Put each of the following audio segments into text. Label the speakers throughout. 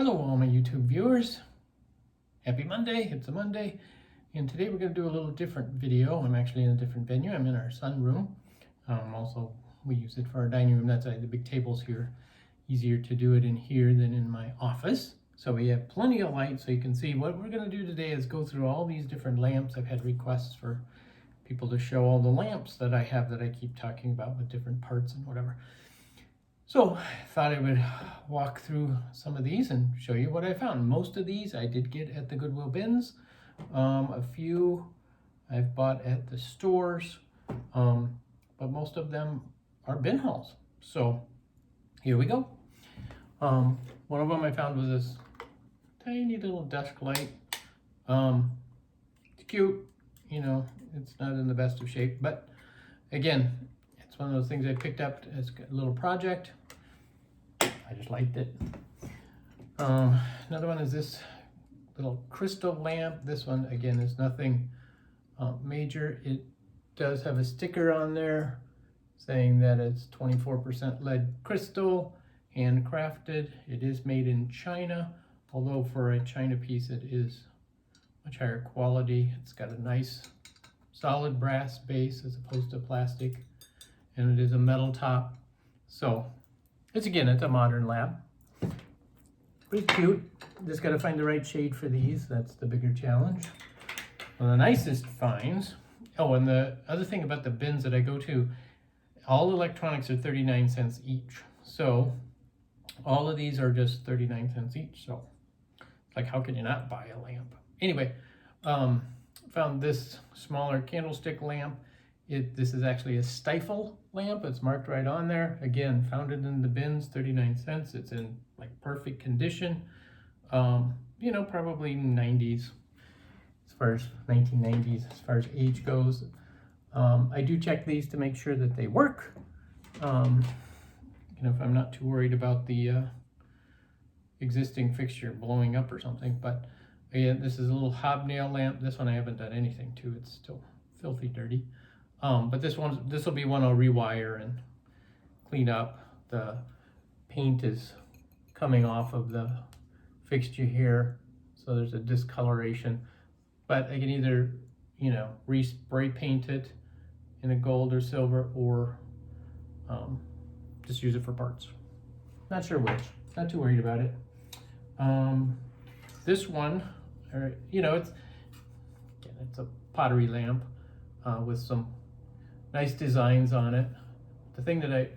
Speaker 1: Hello all my YouTube viewers. Happy Monday, it's a Monday. And today we're going to do a little different video. I'm actually in a different venue. I'm in our sunroom. Also, we use it for our dining room. That's why the big table's here. Easier to do it in here than in my office. So we have plenty of light so you can see. What we're going to do today is go through all these different lamps. I've had requests for people to show all the lamps that I have that I keep talking about with different parts and whatever. So I thought I would walk through some of these and show you what I found. Most of these I did get at the Goodwill bins. A few I've bought at the stores, but most of them are bin hauls. So here we go. One of them I found was this tiny little desk light. It's cute, you know, it's not in the best of shape, but again, it's one of those things I picked up as a little project. I just liked it. Another one is this little crystal lamp. This one, again, is nothing major. It does have a sticker on there saying that it's 24% lead crystal, handcrafted. It is made in China, although for a China piece it is much higher quality. It's got a nice solid brass base as opposed to plastic, and it is a metal top. So it's a modern lamp. Pretty cute. Just got to find the right shade for these. That's the bigger challenge. One of the nicest finds. Oh, and the other thing about the bins that I go to, all electronics are 39 cents each. So all of these are just 39 cents each. So it's like, how can you not buy a lamp? Anyway, found this smaller candlestick lamp. This is actually a stifle lamp. It's marked right on there. Again, found it in the bins, 39 cents. It's in like perfect condition. You know, probably 90s, as far as 1990s, as far as age goes. I do check these to make sure that they work. You know, if I'm not too worried about the existing fixture blowing up or something. But again, this is a little hobnail lamp. This one I haven't done anything to. It's still filthy dirty. But this will be one I'll rewire and clean up. The paint is coming off of the fixture here, so there's a discoloration. But I can either, you know, re-spray paint it in a gold or silver, or just use it for parts. Not sure which. Not too worried about it. This one, you know, it's a pottery lamp with some nice designs on it. The thing that I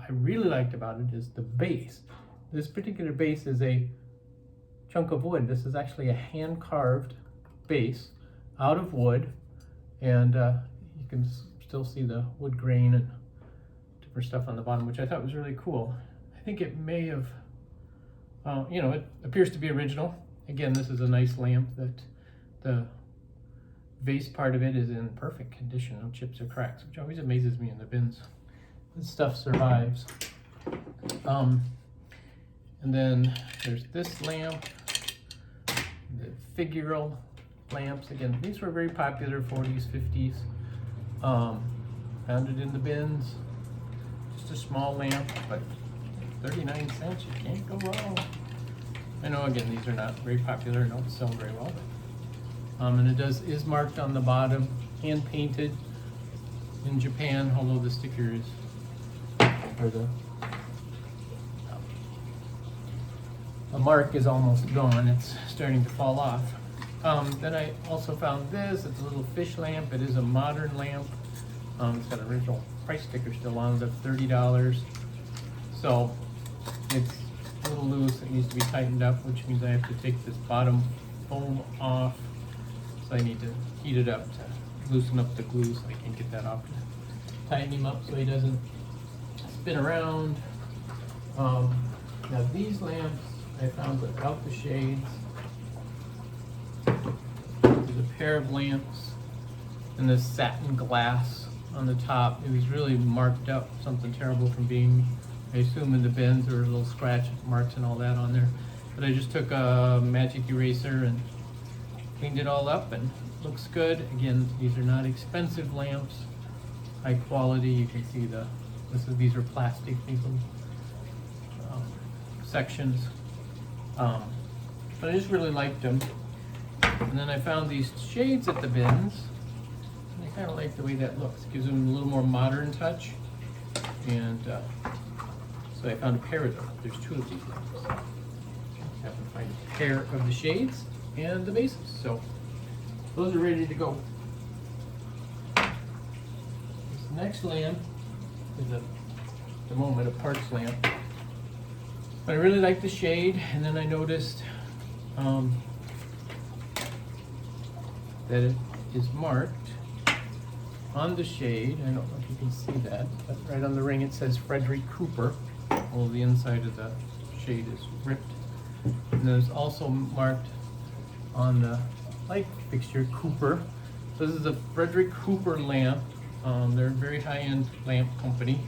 Speaker 1: really liked about it is the base. This particular base is a chunk of wood. This is actually a hand-carved base out of wood, and you can still see the wood grain and different stuff on the bottom, which I thought was really cool. I think it may have, you know, it appears to be original. Again, this is a nice lamp that the base part of it is in perfect condition, no chips or cracks, which always amazes me in the bins. This stuff survives. And then there's this lamp, the figural lamps. Again, these were very popular, 40s, 50s. Found it in the bins. Just a small lamp, but 39 cents, you can't go wrong. I know, again, these are not very popular and don't sell very well, but and it is marked on the bottom, hand painted in Japan, although the sticker is, or the mark is almost gone. It's starting to fall off. Then I also found this. It's a little fish lamp. It is a modern lamp. It's got an original price sticker still on it of $30. So it's a little loose. It needs to be tightened up, which means I have to take this bottom foam off. So I need to heat it up to loosen up the glue so I can get that off. Tighten him up so he doesn't spin around. Now these lamps I found without the shades. There's a pair of lamps and this satin glass on the top. It was really marked up, something terrible from being, I assume, in the bins. There were little scratch marks and all that on there. But I just took a magic eraser and cleaned it all up, and looks good. Again, these are not expensive lamps, high quality. You can see these are plastic, these little sections. But I just really liked them. And then I found these shades at the bins. And I kind of like the way that looks. It gives them a little more modern touch. And so I found a pair of them. There's two of these lamps. I have to find a pair of the shades and the bases. So those are ready to go. This next lamp is at the moment a Parks lamp. But I really like the shade, and then I noticed that it is marked on the shade. I don't know if you can see that, but right on the ring it says Frederick Cooper. Well, the inside of the shade is ripped. And there's also marked on the light fixture Cooper. So this is a Frederick Cooper lamp. They're a very high-end lamp company.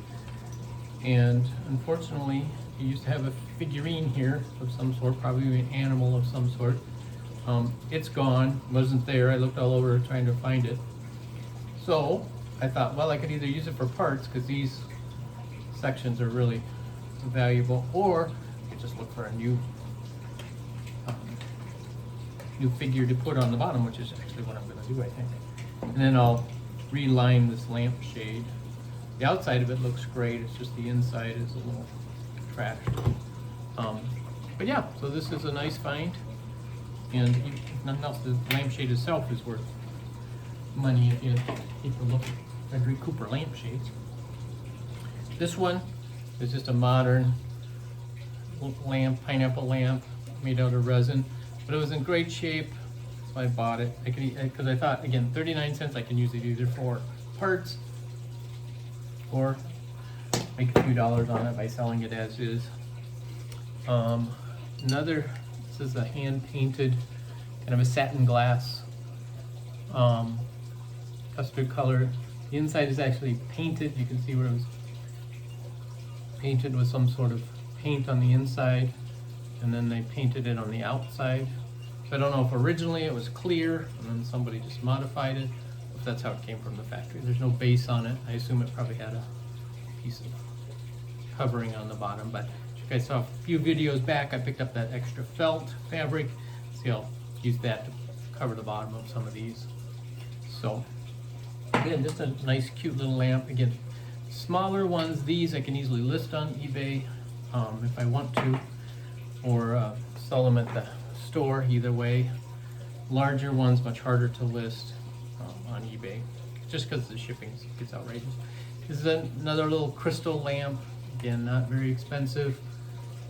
Speaker 1: And unfortunately, you used to have a figurine here of some sort, probably an animal of some sort. It's gone, wasn't there. I looked all over trying to find it. So I thought, well, I could either use it for parts, because these sections are really valuable, or I could just look for a new figure to put on the bottom, which is actually what I'm going to do, I think. And then I'll reline this lamp shade. The outside of it looks great, it's just the inside is a little trashed. But yeah, so this is a nice find, and if nothing else, the lampshade itself is worth money if you take a look at Frederick Cooper lampshades. This one is just a modern lamp, pineapple lamp, made out of resin, but it was in great shape, so I bought it. Because I thought, again, 39 cents, I can use it either for parts or make a few dollars on it by selling it as is. This is a hand-painted, kind of a satin glass, custard color. The inside is actually painted. You can see where it was painted with some sort of paint on the inside, and then they painted it on the outside. So I don't know if originally it was clear, and then somebody just modified it, if that's how it came from the factory. There's no base on it. I assume it probably had a piece of covering on the bottom, but if you guys saw a few videos back, I picked up that extra felt fabric. See, I'll use that to cover the bottom of some of these. So again, just a nice cute little lamp. Again, smaller ones, these I can easily list on eBay if I want to, or sell them at the store, either way. Larger ones, much harder to list on eBay, just because the shipping gets outrageous. This is another little crystal lamp. Again, not very expensive.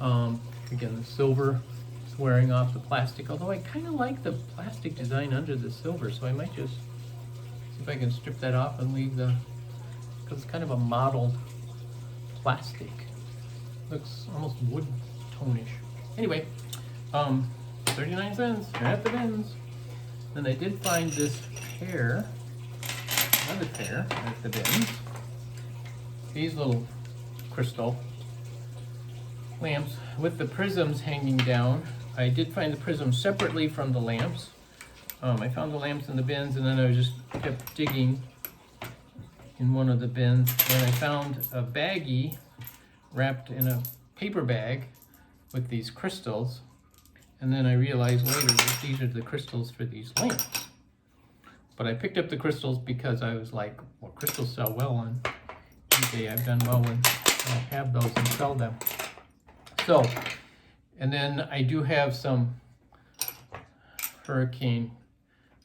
Speaker 1: Again, the silver is wearing off the plastic, although I kind of like the plastic design under the silver, so I might just see if I can strip that off and leave the, because it's kind of a mottled plastic. Looks almost wood tone-ish. Anyway, 39 cents, they're at the bins. Then I did find this pair, another pair at the bins. These little crystal lamps with the prisms hanging down. I did find the prisms separately from the lamps. I found the lamps in the bins, and then I just kept digging in one of the bins, and I found a baggie wrapped in a paper bag with these crystals, and then I realized later that these are the crystals for these lamps. But I picked up the crystals because I was like, well, crystals sell well on eBay. I've done well when I have those and sell them. So, and then I do have some hurricane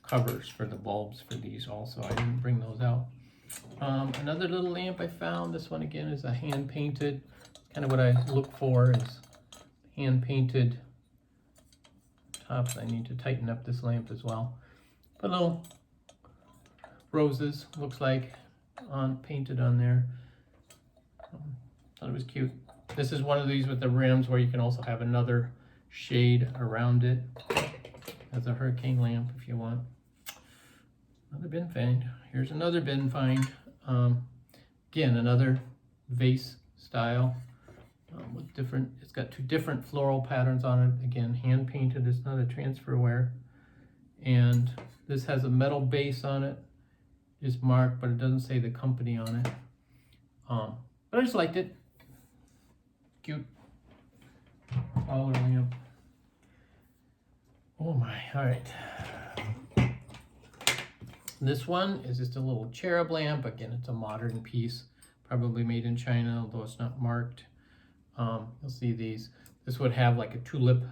Speaker 1: covers for the bulbs for these also. I didn't bring those out. Another little lamp I found. This one again is a hand painted. Kind of what I look for is hand painted tops. I need to tighten up this lamp as well. But little roses, looks like, painted on there. Thought it was cute. This is one of these with the rims where you can also have another shade around it as a hurricane lamp if you want. Another bin find. Here's another bin find. Again, another vase style with different, it's got two different floral patterns on it. Again, hand painted, it's not a transferware. And this has a metal base on it. It's marked, but it doesn't say the company on it. But I just liked it. Cute collar lamp. Oh my, all right. This one is just a little cherub lamp. Again, it's a modern piece, probably made in China, although it's not marked. You'll see these. This would have like a tulip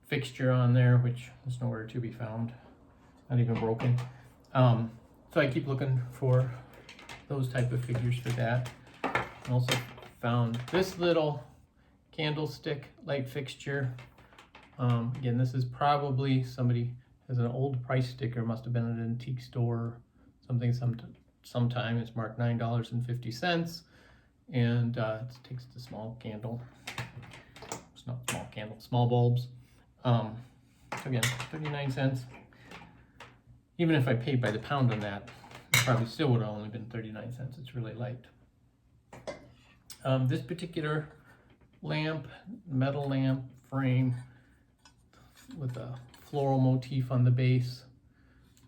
Speaker 1: fixture on there, which is nowhere to be found, not even broken. So I keep looking for those type of figures for that. I also found this little candlestick light fixture. Again, this is probably somebody has an old price sticker, must have been at an antique store, something sometime. It's marked $9.50, and it takes the small candle. It's not small candle, small bulbs. Again, 39 cents. Even if I paid by the pound on that, it probably still would have only been 39 cents. It's really light. This particular lamp, metal lamp frame with a floral motif on the base.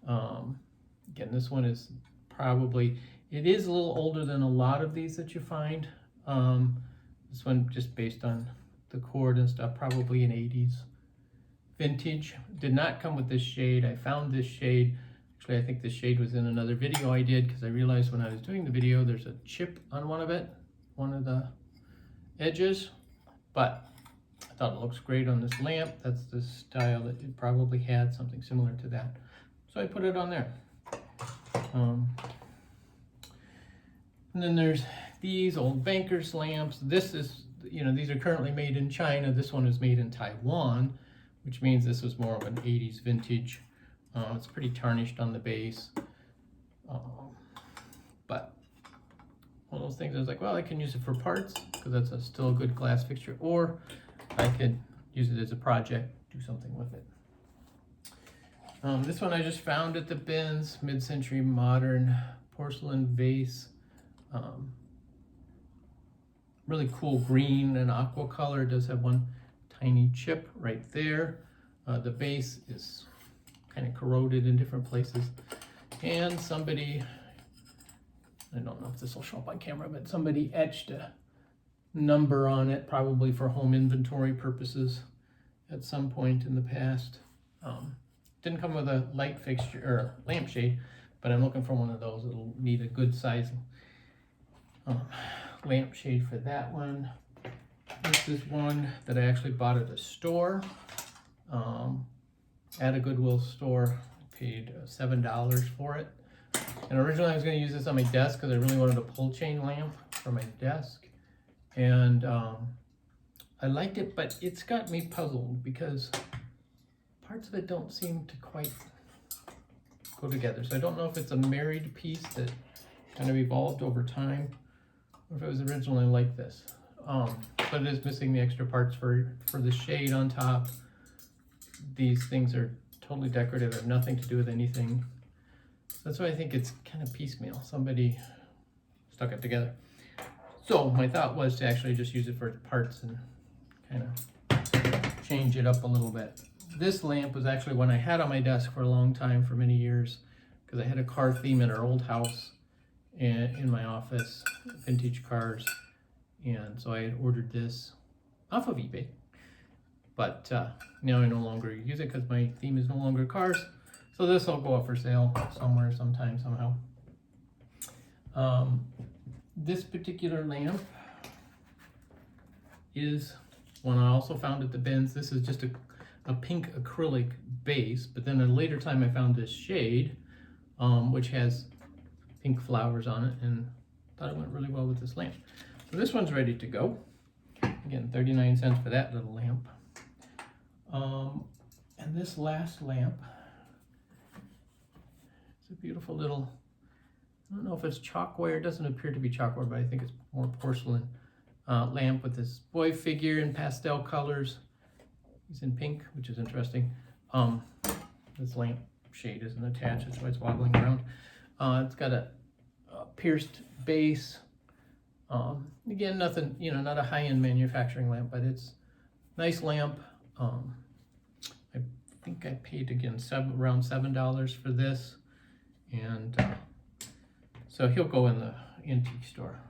Speaker 1: Again, this one is probably, it is a little older than a lot of these that you find. This one, just based on the cord and stuff, probably an 80s vintage. Did not come with this shade. I found this shade. Actually, I think this shade was in another video I did, because I realized when I was doing the video, there's a chip on one of the edges, but I thought it looks great on this lamp. That's the style that it probably had, something similar to that. So I put it on there. And then there's these old banker's lamps. This is, these are currently made in China. This one is made in Taiwan, which means this was more of an 80s vintage. It's pretty tarnished on the base. But one of those things I was like, well, I can use it for parts, because that's still a good glass fixture, or I could use it as a project, do something with it. This one I just found at the bins, mid-century modern porcelain vase. Really cool green and aqua color. It does have one tiny chip right there. The base is kind of corroded in different places. And somebody, I don't know if this will show up on camera, but somebody etched a number on it, probably for home inventory purposes at some point in the past. Didn't come with a light fixture or lampshade, but I'm looking for one of those. It'll need a good size lampshade for that one. This is one that I actually bought at a store, at a Goodwill store. I paid $7 for it. And originally I was going to use this on my desk because I really wanted a pull chain lamp for my desk. And I liked it, but it's got me puzzled because parts of it don't seem to quite go together. So I don't know if it's a married piece that kind of evolved over time, or if it was originally like this. But it is missing the extra parts for the shade on top. These things are totally decorative, have nothing to do with anything. That's why I think it's kind of piecemeal. Somebody stuck it together. So my thought was to actually just use it for parts and kind of change it up a little bit. This lamp was actually one I had on my desk for a long time, for many years, because I had a car theme in our old house in my office, vintage cars. And so I had ordered this off of eBay. But now I no longer use it because my theme is no longer cars. So this will go up for sale somewhere, sometime, somehow. This particular lamp is one I also found at the bins. This is just a pink acrylic base, but then at a later time I found this shade, which has pink flowers on it, and thought it went really well with this lamp. So this one's ready to go. Again, 39 cents for that little lamp. And this last lamp, it's a beautiful little, I don't know if it's chalkware. It doesn't appear to be chalkware, but I think it's more porcelain lamp with this boy figure in pastel colors. He's in pink, which is interesting. This lamp shade isn't attached, that's why it's wobbling around. It's got a pierced base. Again, nothing, not a high-end manufacturing lamp, but it's a nice lamp. I think I paid, again, around $7 for this. And so he'll go in the antique store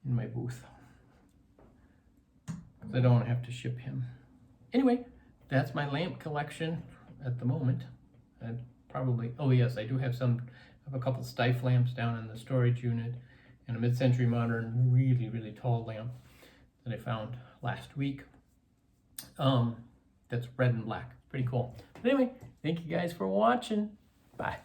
Speaker 1: in my booth. I don't want to have to ship him. Anyway, that's my lamp collection at the moment. And probably, oh yes, I do have a couple Stife lamps down in the storage unit, and a mid-century modern, really, really tall lamp that I found last week. That's red and black. Pretty cool. But anyway, thank you guys for watching. Bye.